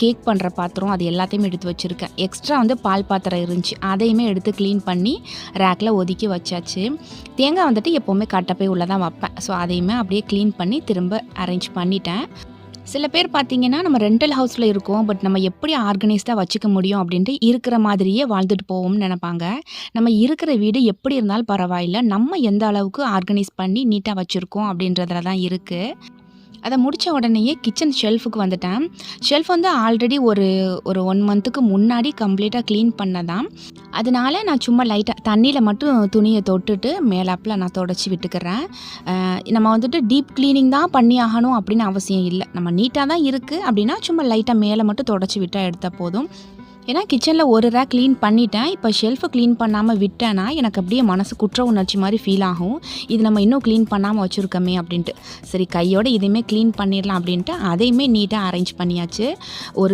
Cake பண்ணுற பாத்திரம் அது எல்லாத்தையுமே எடுத்து வச்சுருக்கேன். எக்ஸ்ட்ரா வந்து பால் பாத்திரம் இருந்துச்சு, அதையுமே எடுத்து க்ளீன் பண்ணி ரேக்கில் ஒதுக்கி வச்சாச்சு. தேங்காய் வந்துட்டு எப்போவுமே கட்டப்பை உள்ளே தான் வைப்பேன். ஸோ அதையுமே அப்படியே க்ளீன் பண்ணி திரும்ப அரேஞ்ச் பண்ணிட்டேன். சில பேர் பார்த்தீங்கன்னா, நம்ம ரெண்டல் ஹவுஸில் இருக்கோம், பட் நம்ம எப்படி ஆர்கனைஸ்டாக வச்சுக்க முடியும் அப்படின்ட்டு இருக்கிற மாதிரியே வாழ்ந்துட்டு போவோம்னு நினைப்பாங்க. நம்ம இருக்கிற வீடு எப்படி இருந்தாலும் பரவாயில்ல, நம்ம எந்த அளவுக்கு ஆர்கனைஸ் பண்ணி நீட்டாக வச்சுருக்கோம் அப்படின்றதுல தான் இருக்குது. அதை முடித்த உடனேயே கிச்சன் ஷெல்ஃபுக்கு வந்துட்டேன். ஷெல்ஃப் வந்து ஆல்ரெடி ஒரு 1 மந்த்துக்கு முன்னாடி கம்ப்ளீட்டாக க்ளீன் பண்ணதான். அதனால நான் சும்மா லைட்டாக தண்ணியில் மட்டும் துணியை தொட்டுட்டு மேலாப்பில் நான் தொடச்சி விட்டுக்கிறேன். நம்ம வந்துட்டு டீப் க்ளீனிங் தான் பண்ணி ஆகணும் அப்படின்னு அவசியம் இல்லை. நம்ம நீட்டாக தான் இருக்குது அப்படின்னா சும்மா லைட்டாக மேலே மட்டும் தொடச்சி விட்டால் எடுத்தால் போதும். ஏன்னா கிச்சனில் ஒரு ரேக் க்ளீன் பண்ணிட்டேன். இப்போ ஷெல்ஃபை க்ளீன் பண்ணாமல் விட்டேன்னா எனக்கு அப்படியே மனசு குற்ற உணர்ச்சி மாதிரி ஃபீல் ஆகும். இது நம்ம இன்னும் க்ளீன் பண்ணாமல் வச்சுருக்கோமே அப்படின்ட்டு. சரி கையோடு இதையுமே க்ளீன் பண்ணிடலாம் அப்படின்ட்டு அதையுமே நீட்டாக அரேஞ்ச் பண்ணியாச்சு. ஒரு